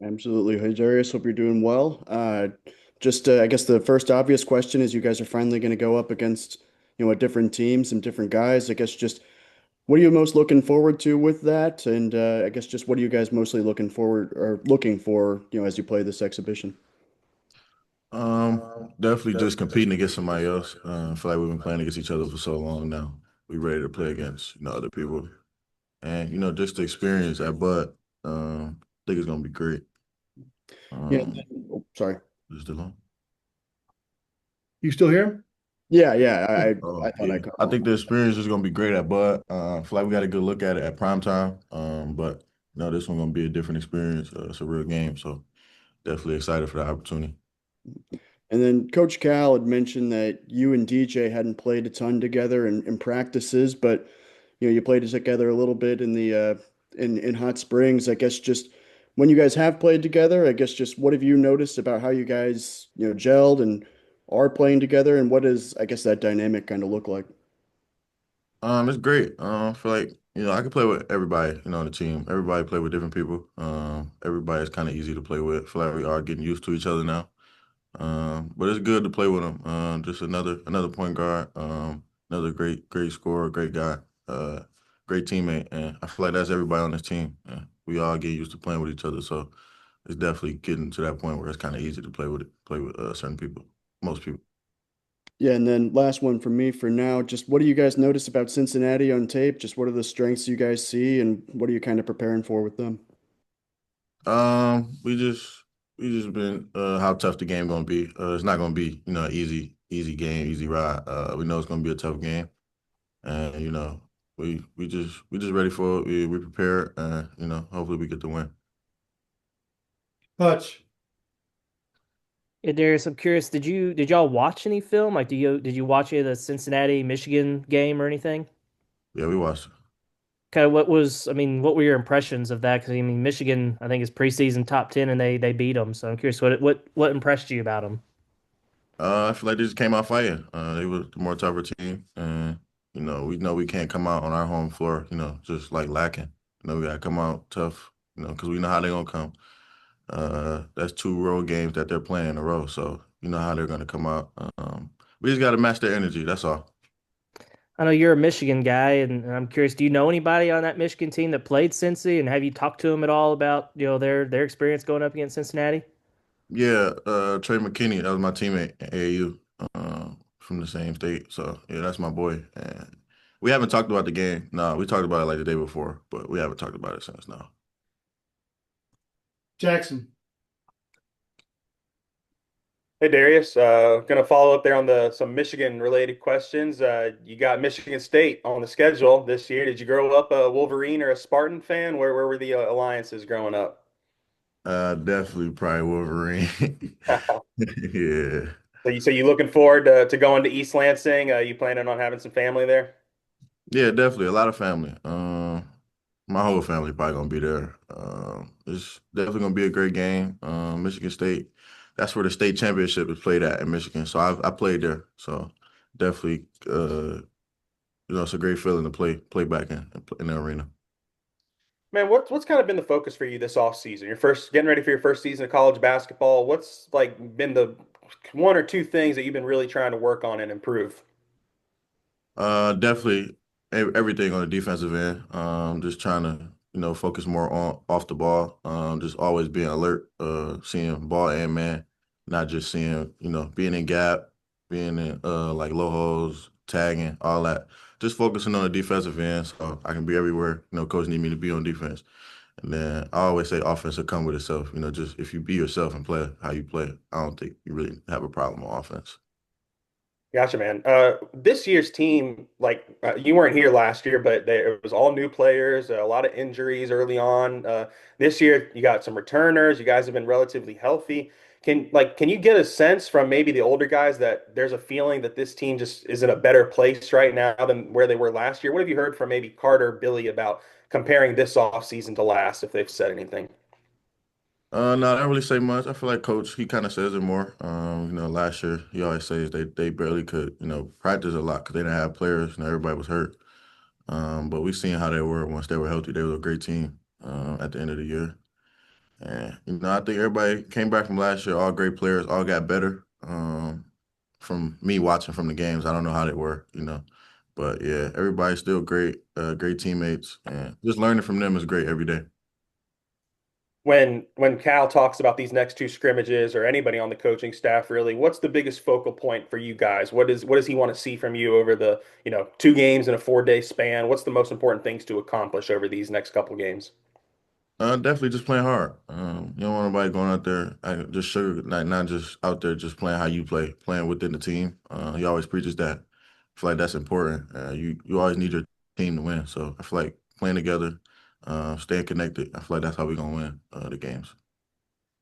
Absolutely. Hey, Darius, hope you're doing well. I guess the first obvious question is you guys are finally going to go up against, a different team, some different guys. I guess just what are you most looking forward to with that? And I guess just what are you guys mostly looking forward or looking for, as you play this exhibition? Definitely just competing against somebody else. I feel like we've been playing against each other for so long now. We ready to play against, other people. And, just the experience at Bud, I think it's gonna be great. Yeah. Um, Sorry. just alone. You still here? Yeah, yeah. I Oh, thought I yeah. cut I off. think the experience is gonna be great at Bud. I feel like we got a good look at it at prime time. But this one's gonna be a different experience. It's a real game, so definitely excited for the opportunity. And then Coach Cal had mentioned that you and DJ hadn't played a ton together in practices, but you played together a little bit in the in Hot Springs. I guess just when you guys have played together, I guess just what have you noticed about how you guys, gelled and are playing together, and what does I guess that dynamic kind of look like? It's great. I feel like, I can play with everybody, on the team. Everybody play with different people. Everybody's kind of easy to play with. I feel like we are getting used to each other now. But it's good to play with him. Just another point guard. Another great scorer, great guy. Great teammate, and I feel like that's everybody on this team. We all get used to playing with each other, so it's definitely getting to that point where it's kind of easy to play with certain people, most people. Yeah, and then last one for me for now, just what do you guys notice about Cincinnati on tape? Just what are the strengths you guys see, and what are you kind of preparing for with them? We just been how tough the game gonna be. It's not gonna be an easy game, easy ride. We know it's gonna be a tough game, and we just ready for it. We prepared, and hopefully we get the win. Hutch. Yeah, Darius, I'm curious, did y'all watch any film? Like, did you watch any of the Cincinnati, Michigan game or anything? Yeah, we watched. Kind of what were your impressions of that? Because I mean, Michigan, I think is preseason top 10, and they beat them. So I'm curious, what impressed you about them? I feel like they just came out fighting. They were the more tougher team, and we know we can't come out on our home floor, just like lacking. We gotta come out tough, because we know how they're gonna come. That's two road games that they're playing in a row, so you know how they're gonna come out. We just gotta match their energy. That's all. I know you're a Michigan guy, and I'm curious, do you know anybody on that Michigan team that played Cincy, and have you talked to them at all about their experience going up against Cincinnati? Yeah, Trey McKinney, that was my teammate at AAU, from the same state. So yeah, that's my boy. And we haven't talked about the game. No, we talked about it like the day before, but we haven't talked about it since now. Jackson. Hey Darius, gonna follow up there on the some Michigan related questions. You got Michigan State on the schedule this year. Did you grow up a Wolverine or a Spartan fan? Where were the alliances growing up? Definitely probably Wolverine. Yeah. So you looking forward to going to East Lansing? You planning on having some family there? Yeah, definitely. A lot of family. My whole family probably gonna be there. It's definitely gonna be a great game. Michigan State, that's where the state championship is played at in Michigan. So I played there. So definitely, it's a great feeling to play back in the arena. Man, what's kind of been the focus for you this off season? You're first getting ready for your first season of college basketball. What's like been the one or two things that you've been really trying to work on and improve? Definitely everything on the defensive end. Just trying to, focus more on off the ball. Just always being alert, seeing ball and man, not just seeing, being in gap, being in like low holes, tagging, all that. Just focusing on the defensive end so I can be everywhere, coach need me to be on defense. And then I always say offense will come with itself. Just if you be yourself and play how you play, I don't think you really have a problem on offense. Gotcha, man. This year's team, you weren't here last year, but it was all new players, a lot of injuries early on. This year, you got some returners. You guys have been relatively healthy. Can you get a sense from maybe the older guys that there's a feeling that this team just is in a better place right now than where they were last year? What have you heard from maybe Carter, Billy about comparing this offseason to last, if they've said anything? No, I don't really say much. I feel like coach, he kind of says it more. Last year he always says they barely could, practice a lot because they didn't have players. Everybody was hurt. But we seen how they were once they were healthy. They were a great team at the end of the year. And I think everybody came back from last year, all great players, all got better. From me watching from the games, I don't know how they were. But yeah, everybody's still great, great teammates, and just learning from them is great every day. When Cal talks about these next two scrimmages or anybody on the coaching staff, really, what's the biggest focal point for you guys? What does he want to see from you over the, two games in a 4-day span? What's the most important things to accomplish over these next couple games? Definitely just playing hard. You don't want nobody going out there just sugar, not just out there just playing how you play, playing within the team. He always preaches that. I feel like that's important. You always need your team to win. So I feel like playing together, staying connected. I feel like that's how we're gonna win the games.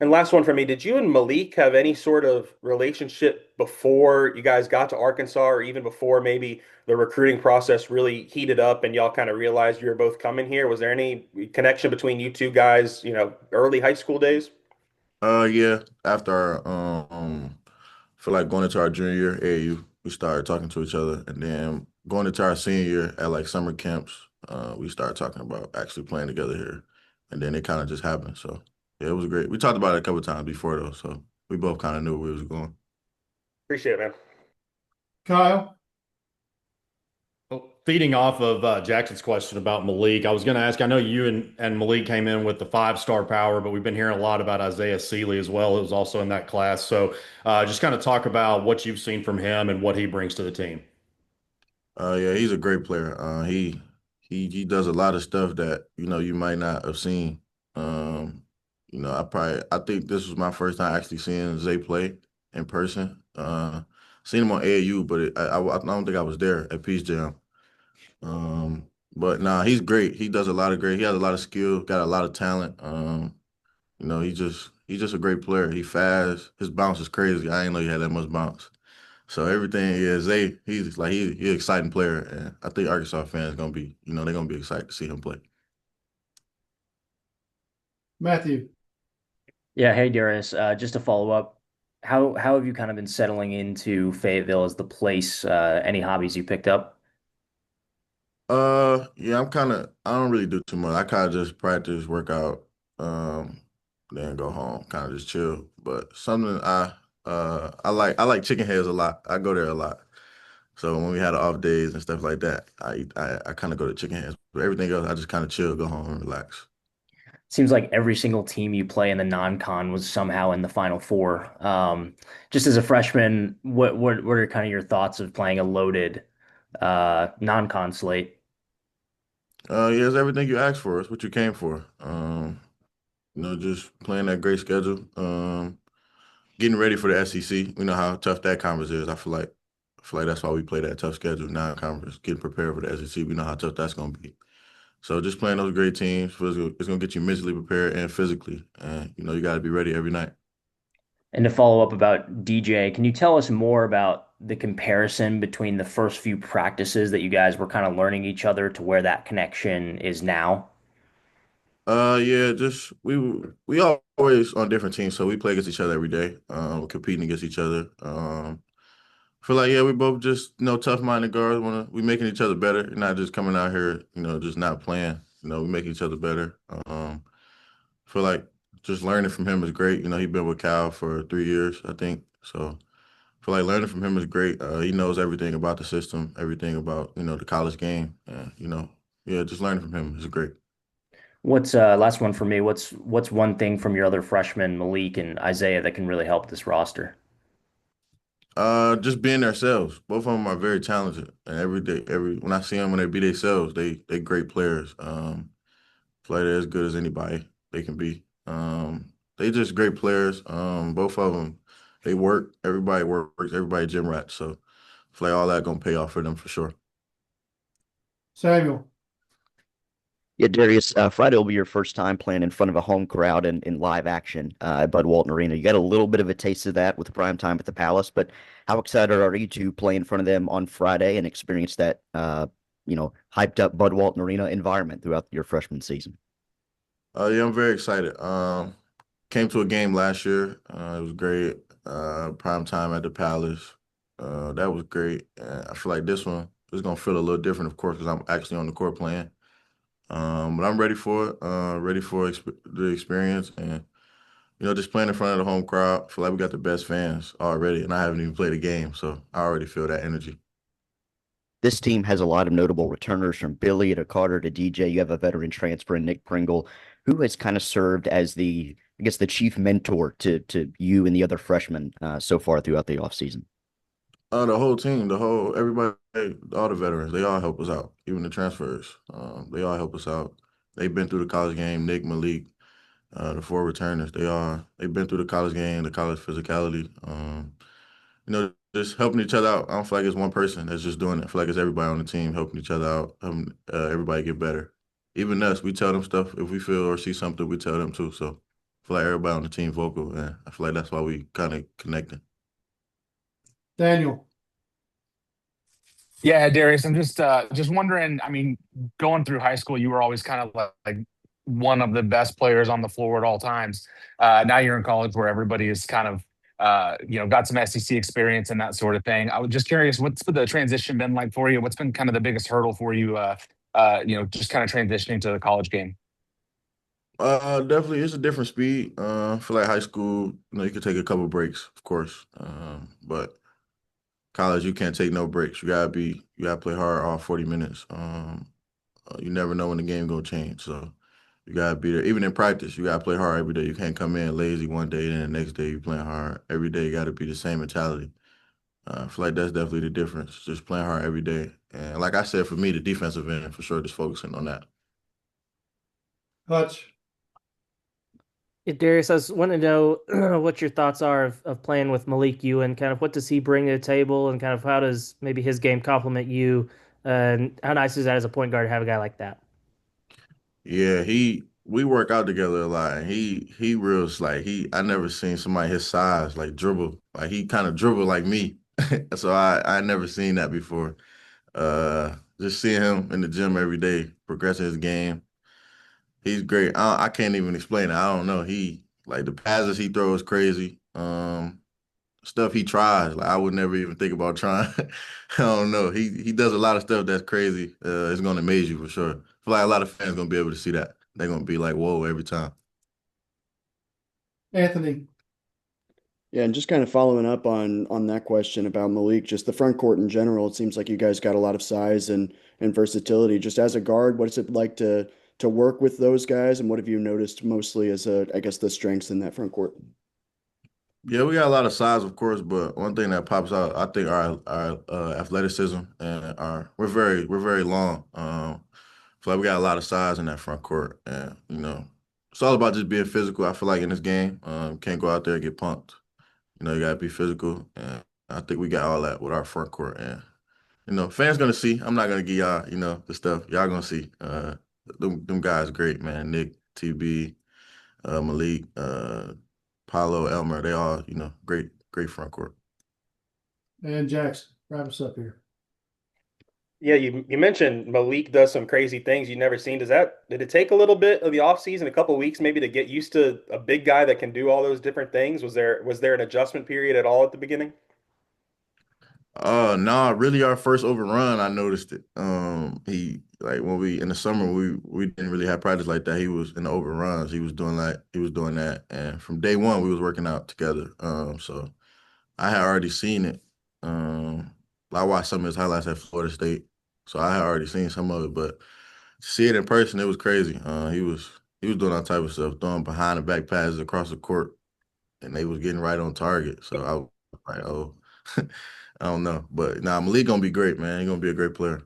And last one for me, did you and Malik have any sort of relationship before you guys got to Arkansas, or even before maybe the recruiting process really heated up and y'all kind of realized you were both coming here? Was there any connection between you two guys, early high school days? Yeah. After feel like going into our junior year AAU, we started talking to each other, and then going into our senior year at like summer camps, we started talking about actually playing together here, and then it kind of just happened. So yeah, it was great. We talked about it a couple times before though, so we both kind of knew where we was going. Appreciate it, man. Kyle? Well, feeding off of Jackson's question about Malik, I was going to ask. I know you and Malik came in with the 5-star power, but we've been hearing a lot about Isaiah Sealy as well. It was also in that class. So just kind of talk about what you've seen from him and what he brings to the team. Yeah, he's a great player. He does a lot of stuff that you might not have seen. Um, I think this was my first time actually seeing Zay play in person. Seen him on AAU, but I don't think I was there at Peace Jam. But nah, he's great. He does a lot of great. He has a lot of skill, got a lot of talent. He's just a great player. He fast. His bounce is crazy. I didn't know he had that much bounce. So everything is he's like he's an exciting player, and I think Arkansas fans gonna be, they're gonna be excited to see him play. Matthew? Yeah, hey Darius. Just to follow up, how have you kind of been settling into Fayetteville as the place? Any hobbies you picked up? Yeah, I don't really do too much. I kind of just practice, work out, um, then go home, kind of just chill. But something I like chicken heads a lot. I go there a lot. So when we had off days and stuff like that, I kind of go to chicken heads. But everything else, I just kind of chill, go home and relax. Seems like every single team you play in the non-con was somehow in the Final Four. Just as a freshman, what are kind of your thoughts of playing a loaded non-con slate? Yeah, it's everything you asked for. It's what you came for. Just playing that great schedule. Getting ready for the SEC. We know how tough that conference is. I feel like that's why we play that tough schedule, non-conference. Getting prepared for the SEC. We know how tough that's gonna be. So just playing those great teams, it's gonna get you mentally prepared and physically. And you got to be ready every night. And to follow up about DJ, can you tell us more about the comparison between the first few practices that you guys were kind of learning each other to where that connection is now? Yeah, just we always on different teams, so we play against each other every day. We're competing against each other. Feel like yeah, we both just tough-minded guards. We making each other better, not just coming out here, just not playing. We making each other better. Feel like just learning from him is great. He's been with Cal for 3 years, I think. So feel like learning from him is great. He knows everything about the system, everything about the college game, and yeah, just learning from him is great. What's last one for me? What's one thing from your other freshmen, Malik and Isaiah, that can really help this roster? Just being themselves. Both of them are very talented, and every day, when I see them when they be themselves, they great players. Feel like they're as good as anybody they can be. They just great players. Both of them, they work. Everybody works. Everybody gym rats. So feel like all that gonna pay off for them for sure. Samuel? Yeah, Darius, Friday will be your first time playing in front of a home crowd in live action at Bud Walton Arena. You got a little bit of a taste of that with prime time at the Palace, but how excited are you to play in front of them on Friday and experience that, hyped up Bud Walton Arena environment throughout your freshman season? Yeah, I'm very excited. Came to a game last year. It was great. Prime time at the Palace. That was great. And I feel like this one is gonna feel a little different, of course, because I'm actually on the court playing. But I'm ready for it. Ready for the experience, and just playing in front of the home crowd. I feel like we got the best fans already, and I haven't even played a game, so I already feel that energy. This team has a lot of notable returners from Billy to Carter to DJ. You have a veteran transfer in Nick Pringle, who has kind of served as I guess, the chief mentor to you and the other freshmen so far throughout the offseason. The whole team, everybody, all the veterans, they all help us out. Even the transfers, they all help us out. They've been through the college game. Nick, Malik, the four returners, they've been through the college game, the college physicality. Just helping each other out. I don't feel like it's one person that's just doing it. I feel like it's everybody on the team helping each other out, helping everybody get better. Even us, we tell them stuff if we feel or see something, we tell them too. So I feel like everybody on the team vocal, and I feel like that's why we kind of connecting. Daniel. Yeah, Darius, I'm just wondering, I mean, going through high school, you were always kind of like one of the best players on the floor at all times. Now you're in college where everybody is kind of got some SEC experience and that sort of thing. I was just curious, what's the transition been like for you? What's been kind of the biggest hurdle for you just kind of transitioning to the college game? Definitely, it's a different speed. I feel like high school, you could take a couple breaks, of course. But college, you can't take no breaks. You gotta play hard all 40 minutes. You never know when the game gonna change, so you gotta be there. Even in practice, you gotta play hard every day. You can't come in lazy one day, then the next day you playing hard. Every day you gotta be the same mentality. I feel like that's definitely the difference. Just playing hard every day, and like I said, for me, the defensive end for sure, just focusing on that. Hutch. Yeah, Darius, I was wanting to know what your thoughts are of playing with Malik Ewan. Kind of what does he bring to the table, and kind of how does maybe his game complement you? And how nice is that as a point guard to have a guy like that? Yeah, we work out together a lot. And he real like I never seen somebody his size like dribble. Like he kind of dribble like me. So I never seen that before. Just seeing him in the gym every day, progressing his game. He's great. I can't even explain it. I don't know. He like the passes he throws crazy. Stuff he tries. Like I would never even think about trying. I don't know. He does a lot of stuff that's crazy. It's gonna amaze you for sure. I feel like a lot of fans gonna be able to see that. They're gonna be like, whoa, every time. Anthony. Yeah, and just kind of following up on that question about Malik, just the front court in general, it seems like you guys got a lot of size and versatility. Just as a guard, what is it like to work with those guys, and what have you noticed mostly as I guess the strengths in that front court? Yeah, we got a lot of size, of course, but one thing that pops out, I think our athleticism and our we're very long. Feel like we got a lot of size in that front court, and it's all about just being physical. I feel like in this game, can't go out there and get punked. You gotta be physical, and I think we got all that with our front court. And fans gonna see. I'm not gonna give y'all, the stuff y'all gonna see. Them guys, great man. Nick, TB, Malik, Paulo, Elmer, they all, great front court. And Jackson. Wrap us up here. Yeah, you mentioned Malik does some crazy things you've never seen. Did it take a little bit of the offseason, a couple weeks maybe to get used to a big guy that can do all those different things? Was there an adjustment period at all at the beginning? Nah, really our first overrun, I noticed it. He like when we in the summer we didn't really have practice like that. He was in the overruns. He was doing that. And from day one we was working out together. So I had already seen it. I watched some of his highlights at Florida State. So I had already seen some of it, but to see it in person, it was crazy. He was doing all type of stuff, throwing behind the back passes across the court, and they was getting right on target. So I was like, oh, I don't know, but nah, Malik gonna be great, man. He gonna be a great player.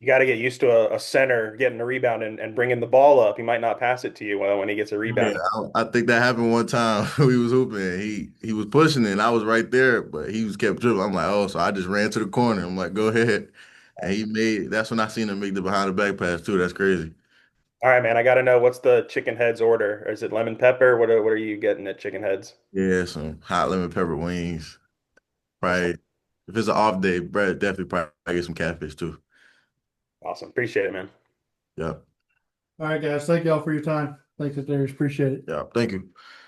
You got to get used to a center getting a rebound and bringing the ball up. He might not pass it to you when he gets a Yeah, rebound. I think that happened one time. We was hooping. He was pushing it, and I was right there, but he was kept dribbling. I'm like, oh, so I just ran to the corner. I'm like, go ahead, and he made. That's when I seen him make the behind the back pass too. That's crazy. All right, man. I got to know what's the chicken heads order? Is it lemon pepper? What are you getting at chicken heads? Yeah, some hot lemon pepper wings. Awesome. Probably if it's an off day, Brad definitely probably get some catfish too. Awesome. Appreciate it, man. Yeah, All right, guys. Thank y'all for your time. Thanks, Darius. Appreciate it. yeah. Thank you.